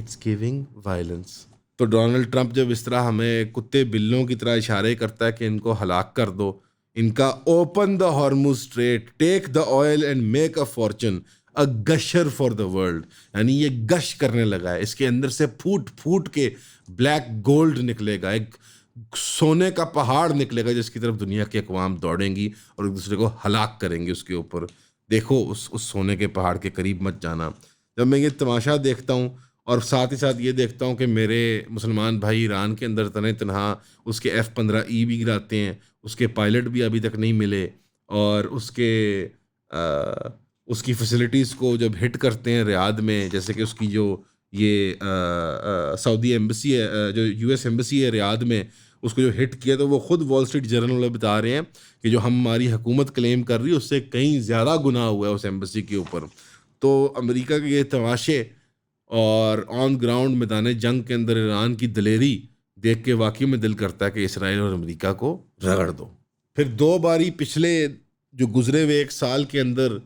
It's giving violence. تو Donald Trump جب اس طرح ہمیں کتے بلوں کی طرح اشارے کرتا ہے کہ ان کو ہلاک کر دو، ان کا open the Hormuz strait, take the oil and make a fortune, a gusher for the world, یعنی یہ گش کرنے لگا ہے، اس کے اندر سے پھوٹ پھوٹ کے بلیک گولڈ نکلے گا، ایک سونے کا پہاڑ نکلے گا جس کی طرف دنیا کی اقوام دوڑیں گی اور ایک دوسرے کو ہلاک کریں گے اس کے اوپر. دیکھو اس سونے کے پہاڑ کے قریب مت جانا. جب میں یہ تماشا دیکھتا ہوں اور ساتھ ہی ساتھ یہ دیکھتا ہوں کہ میرے مسلمان بھائی ایران کے اندر تنہا اس کے F-15E بھی گراتے ہیں، اس کے پائلٹ بھی ابھی تک نہیں ملے، اور اس کی فیسلٹیز کو جب ہٹ کرتے ہیں ریاض میں، جیسے کہ اس کی جو یہ سعودی ایمبسی ہے، جو US ایمبسی ہے ریاض میں، اس کو جو ہٹ کیا تو وہ خود وال اسٹریٹ جرنل والے بتا رہے ہیں کہ جو ہماری حکومت کلیم کر رہی ہے اس سے کہیں زیادہ گناہ ہوا ہے اس ایمبسی کے اوپر. تو امریکہ کے یہ تماشے اور آن گراؤنڈ میدان جنگ کے اندر ایران کی دلیری دیکھ کے واقعی میں دل کرتا ہے کہ اسرائیل اور امریکہ کو رگڑ دو. پھر دو باری پچھلے جو گزرے ہوئے ایک سال کے اندر،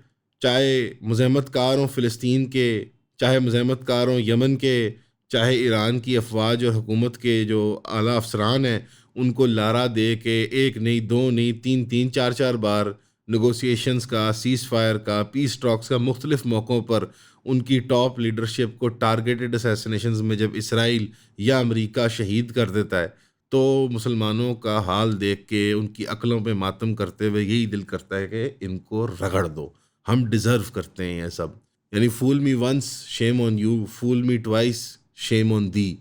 چاہے مزاحمت کار ہوں فلسطین کے، چاہے مزاحمت کار ہوں یمن کے، چاہے ایران کی افواج اور حکومت کے جو اعلیٰ افسران ہیں، ان کو لارا دے کے ایک نہیں دو نہیں تین چار بار نیگوسیشنز کا، سیز فائر کا، پیس ٹاکس کا مختلف موقعوں پر ان کی ٹاپ لیڈرشپ کو ٹارگیٹڈ اسیسینیشنز میں جب اسرائیل یا امریکہ شہید کر دیتا ہے تو مسلمانوں کا حال دیکھ کے ان کی عقلوں پہ ماتم کرتے ہوئے یہی دل کرتا ہے کہ ان کو رگڑ دو، ہم ڈیزرو کرتے ہیں یہ سب. یعنی فول me once shame on you, fool me twice شیم آن دی.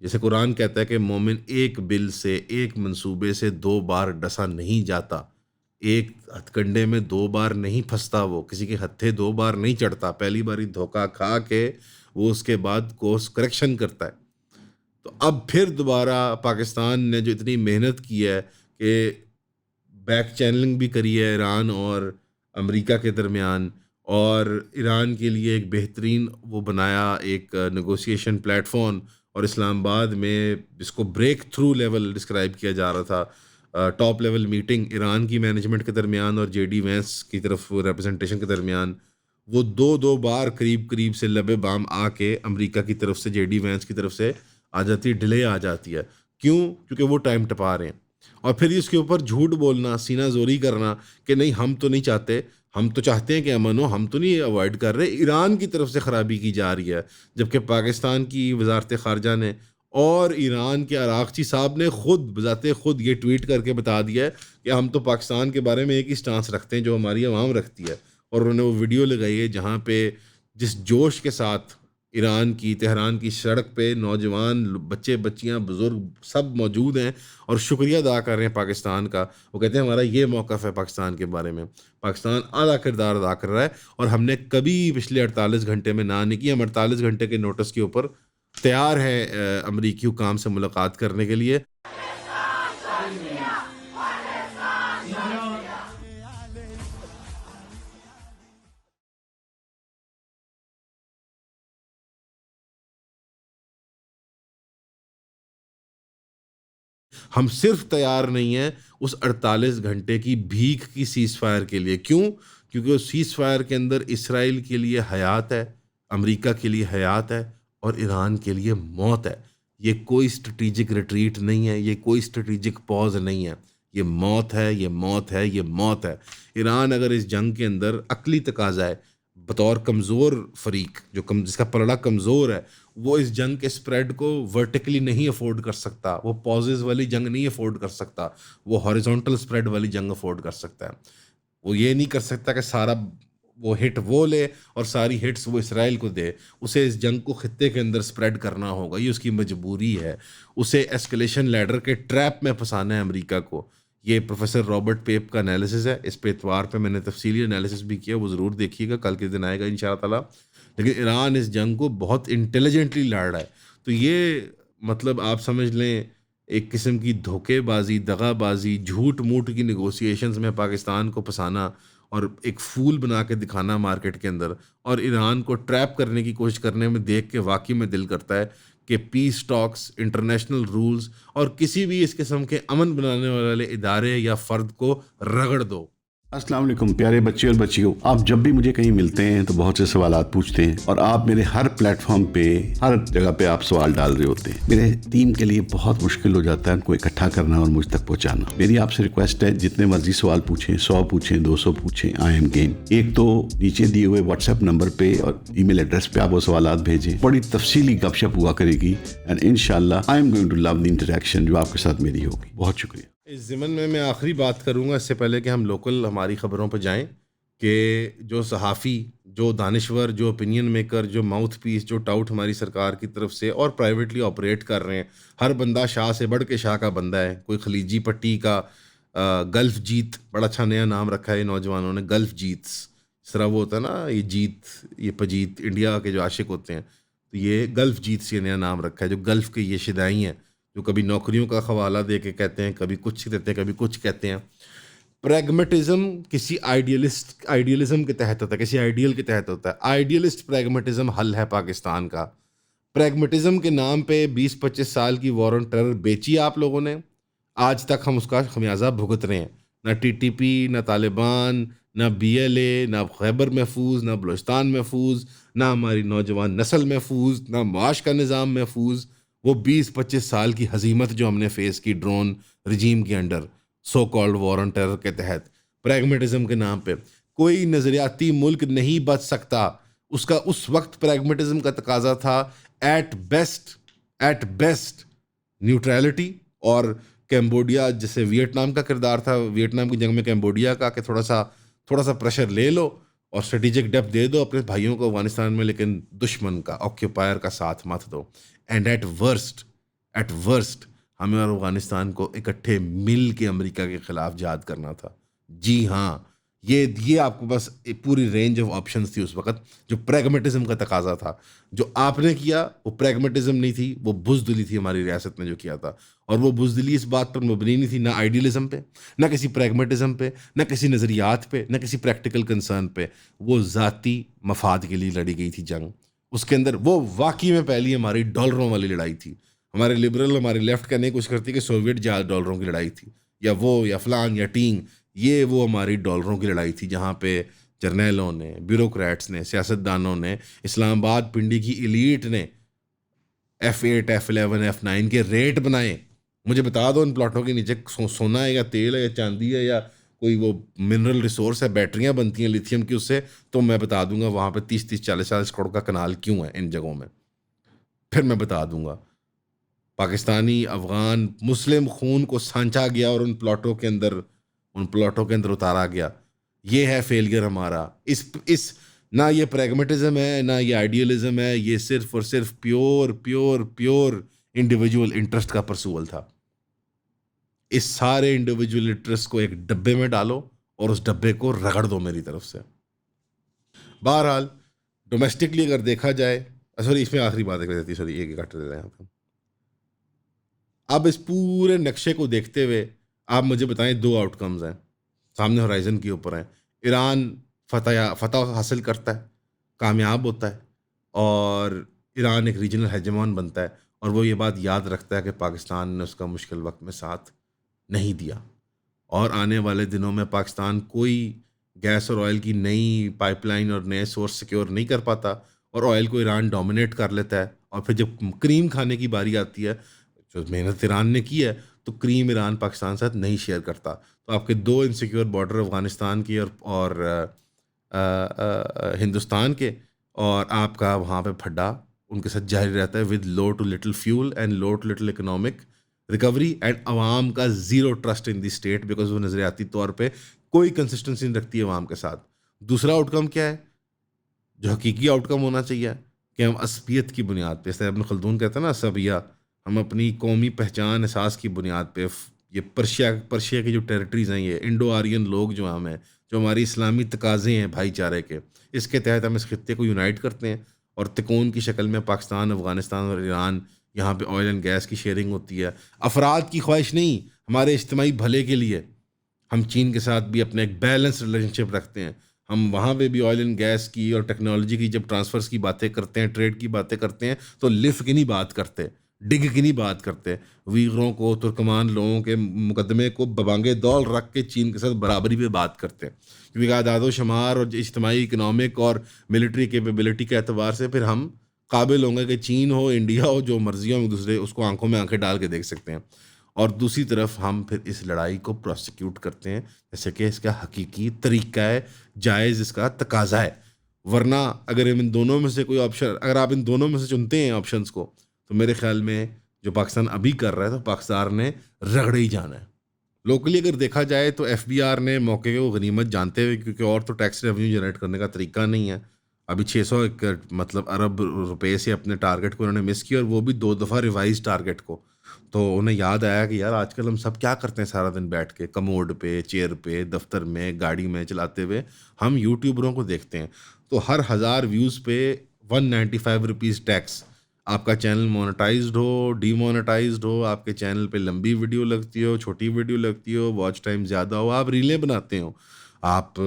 جیسے قرآن کہتا ہے کہ مومن ایک بل سے، ایک منصوبے سے 2 بار ڈسا نہیں جاتا، ایک ہتھ کنڈے میں 2 بار نہیں پھنستا، وہ کسی کے ہتھے 2 بار نہیں چڑھتا، پہلی باری دھوکہ کھا کے وہ اس کے بعد کورس کریکشن کرتا ہے. تو اب پھر دوبارہ پاکستان نے جو اتنی محنت کی ہے کہ بیک چینلنگ بھی کری ہے ایران اور امریکہ کے درمیان، اور ایران کے لیے ایک بہترین وہ بنایا ایک نیگوسیشن پلیٹ فارم، اور اسلام آباد میں جس کو بریک تھرو لیول ڈسکرائب کیا جا رہا تھا، ٹاپ لیول میٹنگ ایران کی مینجمنٹ کے درمیان اور JD وینس کی طرف ریپرزنٹیشن کے درمیان، وہ دو بار قریب سے لبے بام آ کے امریکہ کی طرف سے JD وینس کی طرف سے آ جاتی ہے، ڈیلے آ جاتی ہے. کیوں؟ کیونکہ وہ ٹائم ٹپا رہے ہیں. اور پھر اس کے اوپر جھوٹ بولنا، سینہ زوری کرنا کہ نہیں ہم تو نہیں چاہتے، ہم تو چاہتے ہیں کہ امن ہو، ہم تو نہیں اوائڈ کر رہے. ایران کی طرف سے خرابی کی جا رہی ہے، جبکہ پاکستان کی وزارت خارجہ نے اور ایران کے عراقچی صاحب نے خود بذات خود یہ ٹویٹ کر کے بتا دیا ہے کہ ہم تو پاکستان کے بارے میں ایک ہی سٹانس رکھتے ہیں جو ہماری عوام رکھتی ہے. اور انہوں نے وہ ویڈیو لگائی ہے جہاں پہ جس جوش کے ساتھ ایران کی تہران کی سڑک پہ نوجوان، بچے بچیاں، بزرگ سب موجود ہیں اور شکریہ ادا کر رہے ہیں پاکستان کا. وہ کہتے ہیں ہمارا یہ موقف ہے پاکستان کے بارے میں، پاکستان اعلیٰ کردار ادا کر رہا ہے، اور ہم نے کبھی پچھلے 48 گھنٹے میں نہ نہیں کی. ہم 48 گھنٹے کے نوٹس کے اوپر تیار ہے امریکی حکام سے ملاقات کرنے کے لیے. ہم صرف تیار نہیں ہیں اس 48 گھنٹے کی بھیک کی سیز فائر کے لیے. کیوں؟ کیونکہ اس سیز فائر کے اندر اسرائیل کے لیے حیات ہے، امریکہ کے لیے حیات ہے، اور ایران کے لیے موت ہے. یہ کوئی اسٹریٹجک ریٹریٹ نہیں ہے، یہ کوئی اسٹریٹجک پاز نہیں ہے، یہ موت ہے، یہ موت ہے، یہ موت ہے. ایران اگر اس جنگ کے اندر عقلی تقاضا ہے بطور کمزور فریق، جس کا پلڑا کمزور ہے، وہ اس جنگ کے سپریڈ کو ورٹیکلی نہیں افورڈ کر سکتا، وہ پازز والی جنگ نہیں افورڈ کر سکتا، وہ ہاریزونٹل سپریڈ والی جنگ افورڈ کر سکتا ہے. وہ یہ نہیں کر سکتا کہ سارا وہ ہٹ وہ لے اور ساری ہٹس وہ اسرائیل کو دے. اسے اس جنگ کو خطے کے اندر سپریڈ کرنا ہوگا، یہ اس کی مجبوری ہے. اسے ایسکلیشن لیڈر کے ٹریپ میں پھنسانا ہے امریکہ کو. یہ پروفیسر رابرٹ پیپ کا انالیسس ہے، اس پہ اتوار پہ میں نے تفصیلی انالیسس بھی کیا، وہ ضرور دیکھیے گا، کل کے دن آئے گا ان شاء اللہ تعالیٰ. لیکن ایران اس جنگ کو بہت انٹیلیجنٹلی لڑ رہا ہے. تو یہ مطلب آپ سمجھ لیں ایک قسم کی دھوکے بازی، دغا بازی، جھوٹ موٹ کی نیگوسیشنز میں پاکستان کو پھنسانا اور ایک فول بنا کے دکھانا مارکیٹ کے اندر، اور ایران کو ٹریپ کرنے کی کوشش کرنے میں دیکھ کے واقعی میں دل کرتا ہے کہ پیس ٹاکس، انٹرنیشنل رولز اور کسی بھی اس قسم کے امن بنانے والے ادارے یا فرد کو رگڑ دو. السلام علیکم پیارے بچے اور بچیوں، آپ جب بھی مجھے کہیں ملتے ہیں تو بہت سے سوالات پوچھتے ہیں اور آپ میرے ہر پلیٹ فارم پہ ہر جگہ پہ آپ سوال ڈال رہے ہوتے ہیں. میرے ٹیم کے لیے بہت مشکل ہو جاتا ہے ان کو اکٹھا کرنا اور مجھ تک پہنچانا. میری آپ سے ریکویسٹ ہے جتنے مرضی سوال پوچھیں، 100 پوچھیں، 200 پوچھیں، آئی ایم گیم. ایک تو نیچے دیے ہوئے واٹس ایپ نمبر پہ اور ای میل ایڈریس پہ آپ وہ سوالات بھیجیں. بڑی تفصیلی گپ شپ ہوا کرے گی اینڈ انشاءاللہ I am going to love the interaction جو آپ کے ساتھ میری ہوگی. بہت شکریہ. اس ضمن میں آخری بات کروں گا اس سے پہلے کہ ہم لوکل ہماری خبروں پہ جائیں، کہ جو صحافی، جو دانشور، جو اوپینین میکر، جو ماؤتھ پیس، جو ٹاؤٹ ہماری سرکار کی طرف سے اور پرائیویٹلی آپریٹ کر رہے ہیں، ہر بندہ شاہ سے بڑھ کے شاہ کا بندہ ہے. کوئی خلیجی پٹی کا گلف جیت، بڑا اچھا نیا نام رکھا ہے نوجوانوں نے، گلف جیتس. اس طرح وہ ہوتا ہے نا، یہ جیت، یہ پجیت، انڈیا کے جو عاشق ہوتے ہیں، تو یہ گلف جیتس یہ نیا نام رکھا ہے. جو گلف کے یہ شدائی ہیں، جو کبھی نوکریوں کا حوالہ دے کے کہتے ہیں، کبھی کچھ کہتے ہیں، کبھی کچھ کہتے ہیں. پریگمیٹزم کسی آئیڈیلزم کے تحت ہوتا ہے، کسی آئیڈیل کے تحت ہوتا ہے. آئیڈیلسٹ پریگمیٹزم حل ہے پاکستان کا. پریگمیٹزم کے نام پہ 20-25 سال کی وار آن ٹیرر بیچی آپ لوگوں نے، آج تک ہم اس کا خمیازہ بھگت رہے ہیں. نہ ٹی ٹی پی، نہ طالبان، نہ بی ایل اے، نہ خیبر محفوظ، نہ بلوچستان محفوظ، نہ ہماری نوجوان نسل محفوظ، نہ معاش کا نظام محفوظ. وہ 20-25 سال کی ہزیمت جو ہم نے فیس کی ڈرون رجیم کے under, so called war on terror کے تحت، پریگمیٹزم کے نام پہ کوئی نظریاتی ملک نہیں بچ سکتا. اس کا اس وقت پریگمیٹزم کا تقاضا تھا ایٹ بیسٹ نیوٹرلٹی، اور کیمبوڈیا جیسے ویٹنام کا کردار تھا ویٹنام کی جنگ میں کیمبوڈیا کا، کہ تھوڑا سا پریشر لے لو اور اسٹریٹجک ڈیپتھ دے دو اپنے بھائیوں کو افغانستان میں، لیکن دشمن کا، آکیوپائر کا ساتھ مت دو. اینڈ ایٹ ورسٹ ہمیں اور افغانستان کو اکٹھے مل کے امریکہ کے خلاف جہاد کرنا تھا. جی ہاں، یہ آپ کو بس پوری رینج آف آپشنز تھی اس وقت. جو پریگمیٹزم کا تقاضا تھا، جو آپ نے کیا، وہ پریگمیٹزم نہیں تھی، وہ بزدلی تھی ہماری ریاست نے جو کیا تھا. اور وہ بزدلی اس بات پر مبنی نہیں تھی، نہ آئیڈیلزم پہ، نہ کسی پریگمیٹزم پہ، نہ کسی نظریات پہ، نہ کسی پریکٹیکل کنسرن پہ. وہ ذاتی مفاد کے لیے لڑی گئی تھی جنگ. اس کے اندر وہ واقعی میں پہلی ہماری ڈالروں والی لڑائی تھی. ہمارے لبرل، ہمارے لیفٹ کا نہیں کچھ کرتی کہ سوویٹ جہاز ڈالروں کی لڑائی تھی، یا فلان یا ٹینگ. یہ وہ ہماری ڈالروں کی لڑائی تھی، جہاں پہ جرنیلوں نے، بیوروکریٹس نے، سیاستدانوں نے، اسلام آباد پنڈی کی ایلیٹ نے F8 F11 F9 کے ریٹ بنائے. مجھے بتا دو ان پلاٹوں کے نیچے سونا ہے یا تیل ہے یا چاندی ہے یا کوئی وہ منرل ریسورس ہے، بیٹریاں بنتی ہیں لیتھیم کی اس سے، تو میں بتا دوں گا وہاں پہ 30-40 کروڑ کا کنال کیوں ہے ان جگہوں میں. پھر میں بتا دوں گا پاکستانی، افغان، مسلم خون کو سانچا گیا اور ان پلاٹوں کے اندر اتارا گیا. یہ ہے فیلئر ہمارا. اس نہ یہ پریگمیٹزم ہے، نہ یہ آئیڈیلزم ہے، یہ صرف اور صرف پیور انڈیویجول انٹرسٹ کا پرسول تھا. اس سارے انڈیویجول انٹرسٹ کو ایک ڈبے میں ڈالو اور اس ڈبے کو رگڑ دو میری طرف سے. بہرحال ڈومیسٹکلی اگر دیکھا جائے، سوری اس میں آخری بات کر دیتی، سوری یہ کٹ دے رہے ہیں. اب اس پورے نقشے کو دیکھتے ہوئے آپ مجھے بتائیں 2 آؤٹ کمز ہیں سامنے ہورائزن کے اوپر ہیں. ایران فتح حاصل کرتا ہے، کامیاب ہوتا ہے، اور ایران ایک ریجنل ہیجمان بنتا ہے، اور وہ یہ بات یاد رکھتا ہے کہ پاکستان نے اس کا مشکل وقت میں ساتھ نہیں دیا، اور آنے والے دنوں میں پاکستان کوئی گیس اور آئل کی نئی پائپ لائن اور نئے سورس سیکیور نہیں کر پاتا، اور آئل کو ایران ڈومینیٹ کر لیتا ہے. اور پھر جب کریم کھانے کی باری آتی ہے، جو محنت ایران نے کی ہے، تو کریم ایران پاکستان ساتھ نہیں شیئر کرتا. تو آپ کے 2 انسیکیور بارڈر افغانستان کی اور ہندوستان کے، اور آپ کا وہاں پہ پھڈا ان کے ساتھ جاری رہتا ہے with low to little fuel and low to little economic recovery, and عوام کا zero trust in the state, because وہ نظریاتی طور پہ کوئی کنسسٹنسی نہیں رکھتی ہے عوام کے ساتھ. دوسرا آؤٹ کم کیا ہے جو حقیقی آؤٹ کم ہونا چاہیے، کہ ہم عصبیت کی بنیاد پہ، جیسے ابن خلدون کہتے ہیں نا عصبیہ، ہم اپنی قومی پہچان احساس کی بنیاد پہ، یہ پرشیا کی جو ٹیریٹریز ہیں، یہ انڈو آرین لوگ جو ہم ہیں، جو ہماری اسلامی تقاضے ہیں بھائی چارے کے، اس کے تحت ہم اس خطے کو یونائٹ کرتے ہیں، اور تکون کی شکل میں پاکستان، افغانستان اور ایران، یہاں پہ آئل اینڈ گیس کی شیئرنگ ہوتی ہے. افراد کی خواہش نہیں، ہمارے اجتماعی بھلے کے لیے. ہم چین کے ساتھ بھی اپنے ایک بیلنس ریلیشن شپ رکھتے ہیں. ہم وہاں پہ بھی آئل اینڈ گیس کی اور ٹیکنالوجی کی جب ٹرانسفرز کی باتیں کرتے ہیں، ٹریڈ کی باتیں کرتے ہیں، تو لفٹ کی نہیں بات کرتے، ڈگ کی نہیں بات کرتے. ویغروں کو، ترکمان لوگوں کے مقدمے کو ببانگِ دول رکھ کے چین کے ساتھ برابری پہ بات کرتے ہیں، کیونکہ اعداد و شمار اور اجتماعی، اکنامک اور ملٹری کیپیبلٹی کے اعتبار سے پھر ہم قابل ہوں گے کہ چین ہو، انڈیا ہو، جو مرضی ہو، ہم ایک دوسرے اس کو آنکھوں میں آنکھیں ڈال کے دیکھ سکتے ہیں. اور دوسری طرف ہم پھر اس لڑائی کو پروسیکیوٹ کرتے ہیں جیسے کہ اس کا حقیقی طریقہ ہے، جائز اس کا تقاضا ہے. ورنہ اگر ان دونوں میں سے کوئی آپشن، اگر آپ ان دونوں میں سے چنتے ہیں آپشنس کو، تو میرے خیال میں جو پاکستان ابھی کر رہا ہے تو پاکستان نے رگڑے ہی جانا ہے. لوکلی اگر دیکھا جائے تو ایف بی آر نے موقع کو غنیمت جانتے ہوئے، کیونکہ اور تو ٹیکس ریونیو جنریٹ کرنے کا طریقہ نہیں ہے، ابھی 600 مطلب ارب روپے سے اپنے ٹارگٹ کو انہوں نے مس کیا، اور وہ بھی 2 دفعہ ریوائز ٹارگٹ کو. تو انہیں یاد آیا کہ یار آج کل ہم سب کیا کرتے ہیں سارا دن بیٹھ کے کموڈ پہ، چیئر پہ، دفتر میں، گاڑی میں چلاتے ہوئے ہم یوٹیوبروں کو دیکھتے ہیں. تو ہر 1000 ویوز پہ 195 روپیز ٹیکس. آپ کا چینل مونیٹائزڈ ہو، ڈی مونیٹائزڈ ہو، آپ کے چینل پہ لمبی ویڈیو لگتی ہو، چھوٹی ویڈیو لگتی ہو، واچ ٹائم زیادہ ہو، آپ ریلیں بناتے ہو، آپ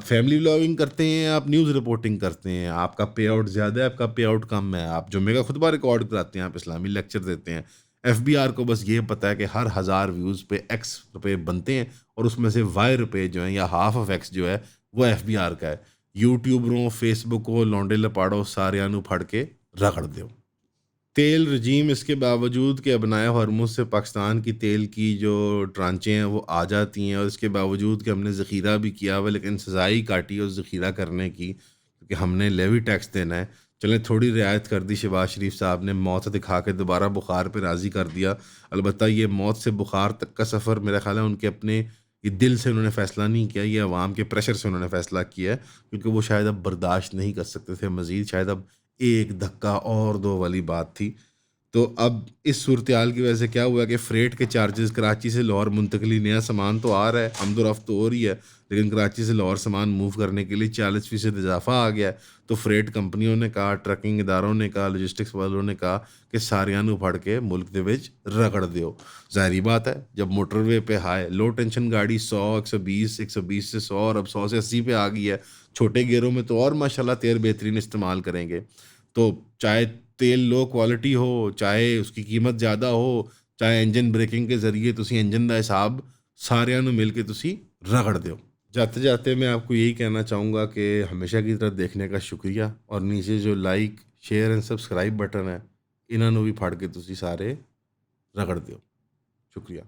فیملی ولاگنگ کرتے ہیں، آپ نیوز رپورٹنگ کرتے ہیں، آپ کا پے آؤٹ زیادہ ہے، آپ کا پے آؤٹ کم ہے، آپ جمعے کا خطبہ ریکارڈ کراتے ہیں، آپ اسلامی لیکچر دیتے ہیں. ایف بی آر کو بس یہ پتہ ہے کہ ہر 1000 ویوز پہ ایکس روپے بنتے ہیں، اور اس میں سے وائی روپے جو ہیں یا ہاف آف ایکس جو ہے وہ ایف بی آر کا ہے. یوٹیوبروں، فیس بکوں، لونڈے لپاڑوں ساریانو پھڑ کے رگڑ دو. تیل رجیم اس کے باوجود کہ ابنائے ہرمز سے پاکستان کی تیل کی جو ٹرانچیں ہیں وہ آ جاتی ہیں، اور اس کے باوجود کہ ہم نے ذخیرہ بھی کیا ہوا، لیکن سزائی کاٹی اس ذخیرہ کرنے کی، کیونکہ ہم نے لیوی ٹیکس دینا ہے. چلیں تھوڑی رعایت کر دی، شہباز شریف صاحب نے موت دکھا کے دوبارہ بخار پہ راضی کر دیا. البتہ یہ موت سے بخار تک کا سفر میرا خیال ہے ان کے اپنے یہ دل سے انہوں نے فیصلہ نہیں کیا، یہ عوام کے پریشر سے انہوں نے فیصلہ کیا ہے، کیونکہ وہ شاید اب برداشت نہیں کر سکتے تھے مزید، شاید اب ایک دھکا اور دو والی بات تھی. تو اب اس صورتحال کی وجہ سے کیا ہوا کہ فریٹ کے چارجز، کراچی سے لاہور منتقلی، نیا سامان تو آ رہا ہے، آمد و رفت تو ہو رہی ہے، لیکن کراچی سے لاہور سامان موو کرنے کے لیے 40% اضافہ آ گیا ہے. تو فریٹ کمپنیوں نے کہا، ٹرکنگ اداروں نے کہا، لاجسٹکس والوں نے کہا کہ ساریانو پھڑ کے ملک دے وچ رگڑ دیو. ظاہری بات ہے جب موٹر وے پہ ہائے لو ٹینشن گاڑی 100، 120، 120 سے 100 اور اب 100 سے 80 پہ آ گئی ہے، چھوٹے گیئروں میں تو اور ماشاءاللہ تیل بہترین استعمال کریں گے. تو چاہے تیل لو کوالٹی ہو، چاہے اس کی قیمت زیادہ ہو، چاہے انجن بریکنگ کے ذریعے تسی انجن دا حساب ساریانو مل کے تسی رگڑ دیو. جاتے جاتے میں آپ کو یہی کہنا چاہوں گا کہ ہمیشہ کی طرح دیکھنے کا شکریہ، اور نیچے جو like, share and subscribe button ہے انہوں بھی پھاڑ کے تسی سارے رگڑ دیو. شکریہ.